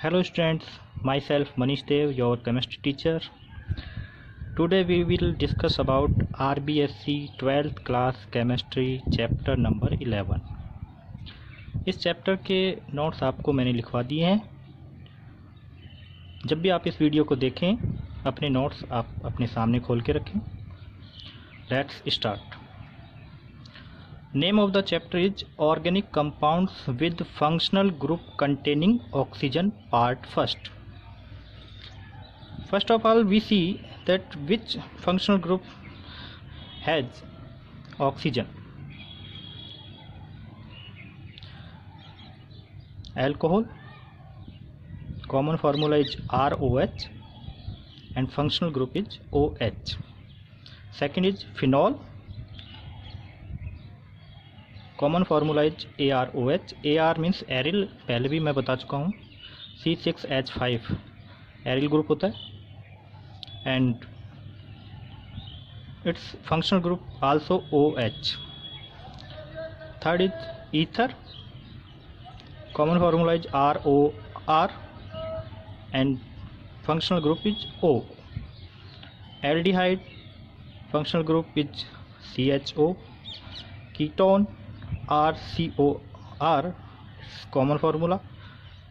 Hello students, myself Manish Dev, your chemistry teacher. Today we will discuss about RBSc 12th class chemistry chapter number 11. इस chapter के notes आपको मैंने लिखवा दिए हैं। जब भी आप इस वीडियो को देखें अपने नोट्स आप अपने सामने खोल के रखें। Let's start. Name of the chapter is Organic Compounds with Functional Group Containing Oxygen, Part 1st. First of all, we see that which functional group has oxygen. Alcohol, common formula is ROH and functional group is OH. Second is phenol, common formula is AROH. AR means aryl, पहले भी मैं बता चुका हूँ। C6H5 aryl group होता है and it's functional group also OH. Third is ether, common formula is ROR and functional group is O. Aldehyde, functional group is CHO. Ketone RCOR, common formula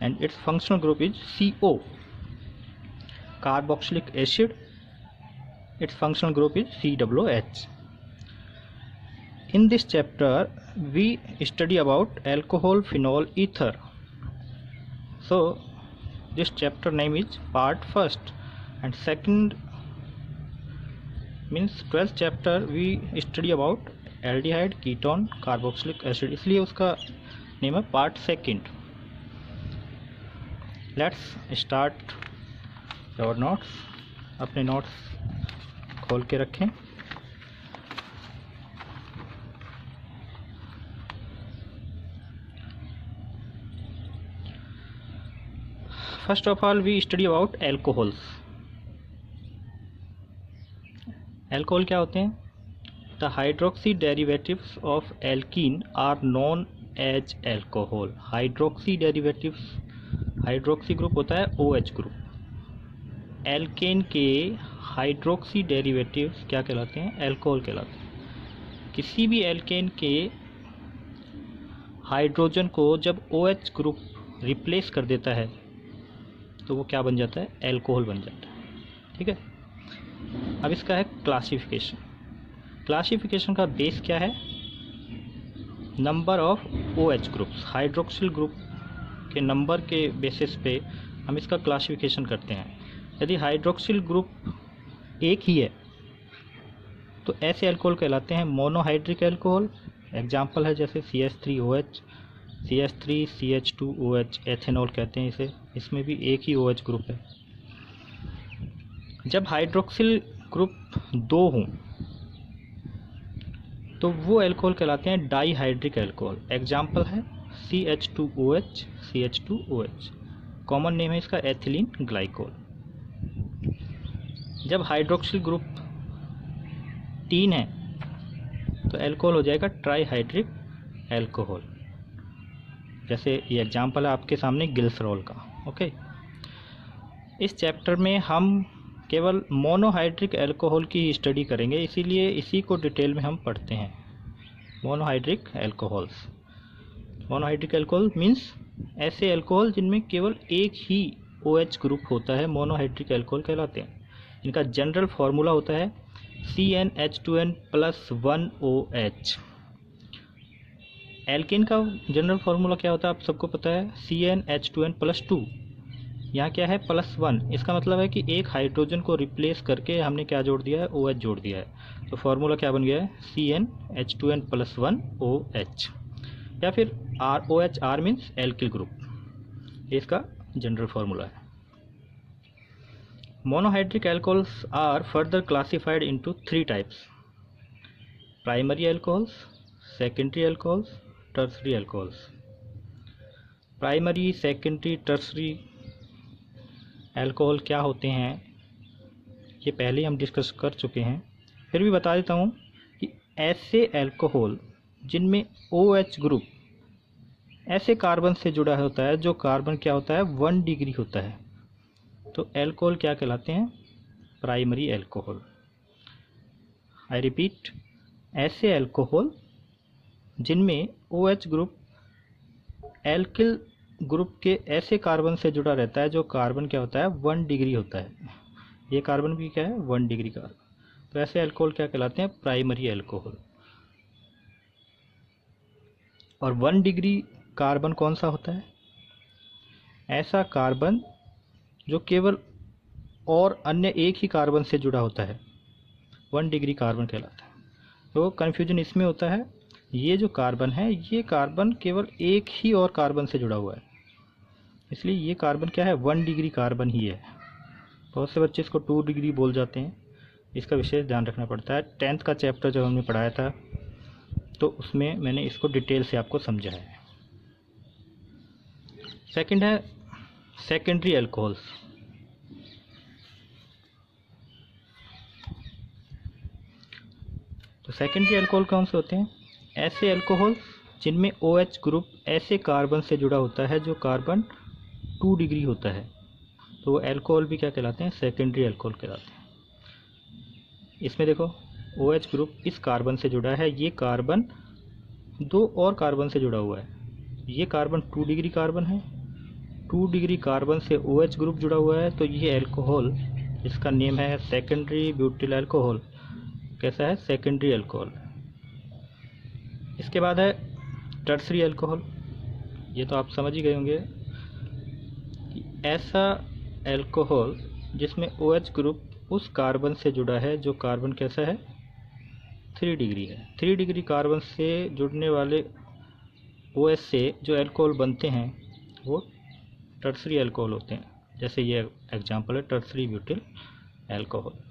and its functional group is CO. Carboxylic acid, its functional group is COOH. In this chapter we study about alcohol, phenol, ether. So this chapter name is part 1st and second means 12th chapter we study about aldehyde, ketone, carboxylic acid, इसलिए उसका name है part second. Let's start your notes. अपने notes खोल के रखें. First of all we study about alcohols. Alcohol क्या होते हैं? The hydroxy derivatives of alkene are known as alcohol. Hydroxy derivatives, hydroxy group होता है OH ग्रुप. एल्केन के हाइड्रोक्सी डेरिवेटिव्स क्या कहलाते हैं? एल्कोहल कहलाते हैं. किसी भी एल्केन के हाइड्रोजन को जब OH ग्रुप रिप्लेस कर देता है तो वो क्या बन जाता है? एल्कोहल बन जाता है. ठीक है. अब इसका है क्लासिफिकेशन. क्लासिफिकेशन का बेस क्या है? Number of OH groups. Hydroxyl group के नंबर के बेसिस पे हम इसका क्लासिफिकेशन करते हैं. यदि हाइड्रोक्सिल ग्रुप एक ही है तो ऐसे अल्कोहल कहलाते हैं मोनोहाइड्रिक अल्कोहल. एग्जांपल है जैसे CH3OH, CH3, CH2OH, एथेनॉल कहते हैं इसे. इसमें भी एक ही OH ग्रुप है. जब हाइड्रोक्सिल ग्रुप दो हों तो वो अल्कोहल कहलाते हैं डाईहाइड्रिक अल्कोहल. एग्जाम्पल है CH2OH, CH2OH. कॉमन नेम है इसका एथिलीन ग्लाइकोल. जब हाइड्रोक्सिल ग्रुप 3 है तो अल्कोहल हो जाएगा ट्राईहाइड्रिक अल्कोहल. जैसे ये एग्जाम्पल है आपके सामने ग्लिसरॉल का. ओके. इस चैप्टर में हम केवल मोनोहाइड्रिक अल्कोहल की ही स्टडी करेंगे, इसीलिए इसी को डिटेल में हम पढ़ते हैं. Monohydric alcohols. Monohydric alcohol means ऐसे अल्कोहल जिनमें केवल एक ही OH ग्रुप होता है, मोनोहाइड्रिक अल्कोहल कहलाते हैं. इनका जनरल फार्मूला होता है CnH2n+1OH. एल्केन का जनरल फार्मूला क्या होता है आप सबको पता है? CnH2n+2. यहाँ क्या है? +1. इसका मतलब है कि एक हाइड्रोजन को रिप्लेस करके हमने क्या जोड़ दिया है? OH जोड़ दिया है. तो फार्मूला क्या बन गया है? CnH2n+1OH. या फिर ROH. R means alkyl group. ये इसका जनरल फार्मूला है. Monohydric alcohols are further classified into 3 types: primary alcohols, secondary alcohols, tertiary alcohols. Primary, secondary, tertiary alcohol क्या होते हैं ये पहले हम डिस्कस कर चुके हैं. फिर भी बता देता हूँ कि ऐसे अल्कोहल जिनमें OH ग्रुप ऐसे कार्बन से जुड़ा होता है जो कार्बन क्या होता है 1 डिग्री होता है, तो एल्कोहल क्या कहलाते हैं? Primary alcohol. आई रिपीट, ऐसे एल्कोहल जिनमें OH ग्रुप एल्किल ग्रुप के ऐसे कार्बन से जुड़ा रहता है जो कार्बन क्या होता है 1 डिग्री होता है। ये कार्बन भी क्या है 1 डिग्री कार्बन, तो ऐसे एल्कोहल क्या कहलाते हैं? Primary alcohol. और 1 डिग्री कार्बन कौन सा होता है? ऐसा कार्बन जो केवल और अन्य एक ही कार्बन से जुड़ा होता है, 1 डिग्री कार्बन कहलाता है। तो कन्फ्यूजन इसमें होता है, ये जो कार्बन है ये कार्बन केवल एक ही और कार्बन से जुड़ा हुआ है, इसलिए ये कार्बन क्या है 1 डिग्री कार्बन ही है। बहुत से बच्चे इसको 2 डिग्री बोल जाते हैं, इसका विशेष ध्यान रखना पड़ता है। 10th का चैप्टर जब हमने पढ़ाया था तो उसमें मैंने इसको डिटेल से आपको समझाया है। सेकंड है सेकेंडरी एल्कोहल्स। तो सेकेंडरी एल्कोहल कौन से होते हैं? ऐसे एल्कोहल जिनमें OH ग्रुप ऐसे कार्बन से जुड़ा होता है जो कार्बन 2 डिग्री होता है, तो वो एल्कोहल भी क्या कहलाते हैं? सेकेंडरी एल्कोहल कहलाते हैं। इसमें देखो OH ग्रुप इस कार्बन से जुड़ा है, ये कार्बन 2 और कार्बन से जुड़ा हुआ है, ये कार्बन 2 डिग्री कार्बन है, 2 डिग्री कार्बन से OH ग्रुप जुड़ा हुआ है, तो ये एल्कोहल इसका नेम है सेकेंडरी ब्यूटिल एल्कोहल। कैसा है? Secondary alcohol. इसके बाद है टर्सरी एल्कोहल। ये तो आप समझ ही गए होंगे, ऐसा एल्कोहल जिसमें OH ग्रुप उस कार्बन से जुड़ा है जो कार्बन कैसा है 3 डिग्री है। 3 डिग्री कार्बन से जुड़ने वाले OH से जो एल्कोहल बनते हैं वो टर्सरी एल्कोहल होते हैं। जैसे ये एग्जांपल है टर्सरी ब्यूटिल एल्कोहल।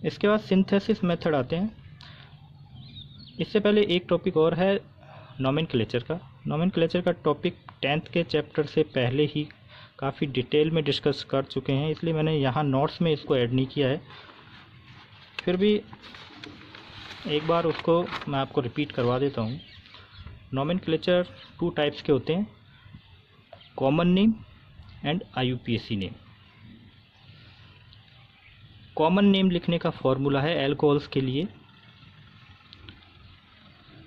इसके बाद सिंथेसिस मेथड आते हैं। इससे पहले एक टॉपिक और है नोमेनक्लेचर का। नोमेनक्लेचर का टॉपिक 10th के चैप्टर से पहले ही काफ़ी डिटेल में डिस्कस कर चुके हैं, इसलिए मैंने यहाँ नोट्स में इसको ऐड नहीं किया है। फिर भी एक बार उसको मैं आपको रिपीट करवा देता हूँ। नोमेनक्लेचर 2 टाइप्स के होते हैं, common name and IUPAC name. Common name लिखने का फॉर्मूला है एल्कोहल्स के लिए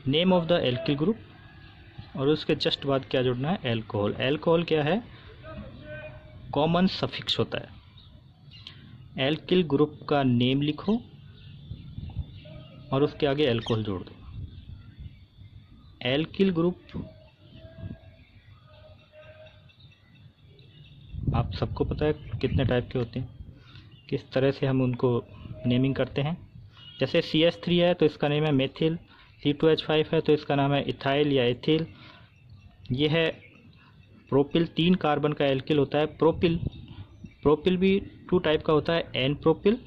name of the alkyl group, और उसके जस्ट बाद क्या जुड़ना है? एल्कोहल। एल्कोहल क्या है? कॉमन सफिक्स होता है। एल्किल ग्रुप का नेम लिखो और उसके आगे एल्कोहल जोड़ दो। एल्किल ग्रुप आप सबको पता है कितने टाइप के होते हैं, किस तरह से हम उनको नेमिंग करते हैं। जैसे CH3 है तो इसका नेम है मेथिल, C2H5 है तो इसका नाम है इथाइल या एथिल। ये है प्रोपिल, 3 कार्बन का एल्किल होता है प्रोपिल। प्रोपिल भी 2 टाइप का होता है, एन प्रोपिल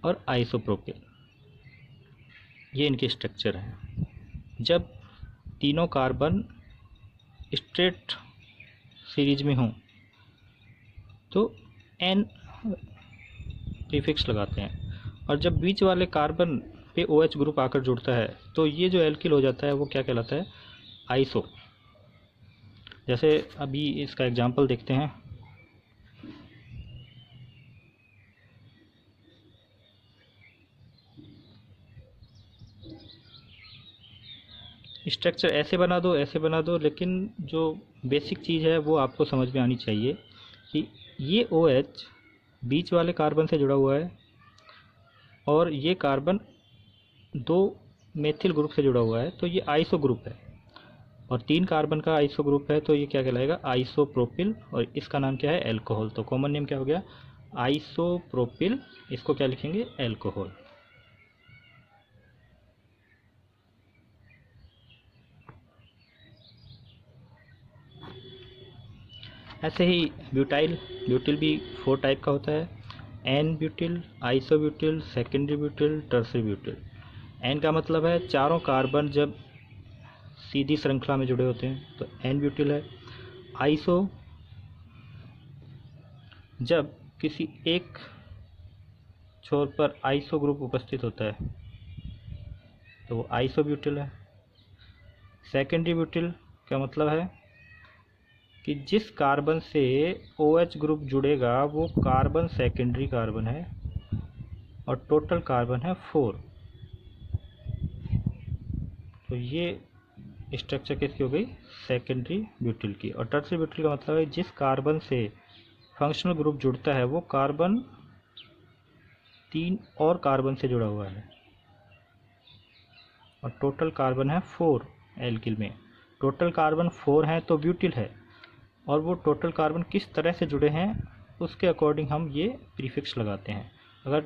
और आइसोप्रोपिल। ये इनके स्ट्रक्चर हैं। जब तीनों कार्बन स्ट्रेट सीरीज में हों तो एन प्रीफिक्स लगाते हैं, और जब बीच वाले कार्बन पे OH ग्रुप आकर जुड़ता है तो ये जो एल्किल हो जाता है वो क्या कहलाता है? आइसो। जैसे अभी इसका एग्जांपल देखते हैं। स्ट्रक्चर ऐसे बना दो, ऐसे बना दो, लेकिन जो बेसिक चीज़ है वो आपको समझ में आनी चाहिए कि ये OH बीच वाले कार्बन से जुड़ा हुआ है और ये कार्बन 2 मेथिल ग्रुप से जुड़ा हुआ है, तो ये आइसो ग्रुप है। और 3 कार्बन का आइसो ग्रुप है तो ये क्या कहलाएगा? आइसोप्रोपिल, और इसका नाम क्या है? एल्कोहल। तो कॉमन नेम क्या हो गया? आइसोप्रोपिल। इसको क्या लिखेंगे? एल्कोहल। ऐसे ही ब्यूटाइल, ब्यूटिल भी 4 टाइप का होता है, n butyl, isobutyl, secondary butyl, tertiary butyl. N का मतलब है चारों कार्बन जब सीधी श्रृंखला में जुड़े होते हैं तो एन ब्यूटिल है। आइसो जब किसी एक छोर पर आइसो ग्रुप उपस्थित होता है तो वो आइसोब्यूटिल है। सेकेंडरी ब्यूटिल का मतलब है कि जिस कार्बन से OH ग्रुप जुड़ेगा वो कार्बन सेकेंडरी कार्बन है और टोटल कार्बन है 4। तो ये स्ट्रक्चर किसकी हो गई? सेकेंडरी ब्यूटिल की। और टर्सरी ब्यूटिल का मतलब है जिस कार्बन से फंक्शनल ग्रुप जुड़ता है वो कार्बन 3 और कार्बन से जुड़ा हुआ है और टोटल कार्बन है 4 एल्किल में। टोटल कार्बन 4 हैं तो ब्यूटिल है, और वो टोटल कार्बन किस तरह से जुड़े हैं उसके अकॉर्डिंग हम ये प्रीफिक्स लगाते हैं। अगर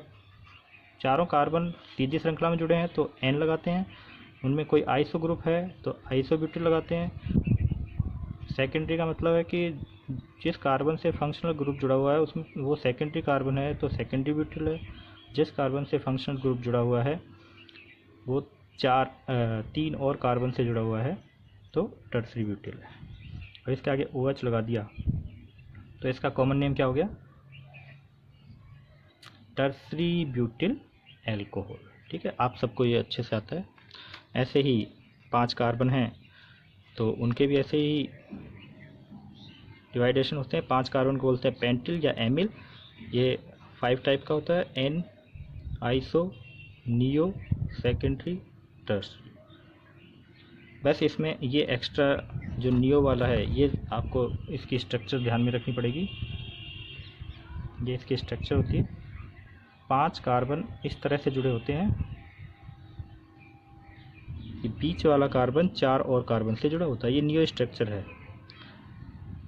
चारों कार्बन सीधी श्रृंखला में जुड़े हैं तो N लगाते हैं, उनमें कोई आइसो ग्रुप है तो आइसो ब्यूटिल लगाते हैं। सेकेंडरी का मतलब है कि जिस कार्बन से फंक्शनल ग्रुप जुड़ा हुआ है उसमें वो सेकेंडरी कार्बन है तो सेकेंडरी ब्यूटिल है। जिस कार्बन से फंक्शनल ग्रुप जुड़ा हुआ है वो 3 और कार्बन से जुड़ा हुआ है तो टर्सरी ब्यूटिल है। और इसके आगे OH लगा दिया तो इसका कॉमन नेम क्या हो गया? Tertiary butyl alcohol. ठीक है, आप सबको ये अच्छे से आता है। ऐसे ही 5 कार्बन हैं तो उनके भी ऐसे ही डिवाइडेशन होते हैं। 5 कार्बन को बोलते हैं पेंटिल या एमिल। ये 5 टाइप का होता है, N, iso, neo, secondary, tertiary. बस इसमें ये एक्स्ट्रा जो नियो वाला है ये आपको इसकी स्ट्रक्चर ध्यान में रखनी पड़ेगी। ये इसकी स्ट्रक्चर होती है, 5 कार्बन इस तरह से जुड़े होते हैं कि बीच वाला कार्बन 4 और कार्बन से जुड़ा होता है। ये नियो स्ट्रक्चर है।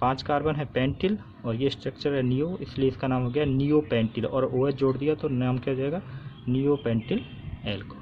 5 कार्बन है पेंटिल और ये स्ट्रक्चर है नियो, इसलिए इसका नाम हो गया नियो पेंटिल। और OH जोड़ दिया तो नाम क्या हो जाएगा? Neo pentyl alcohol.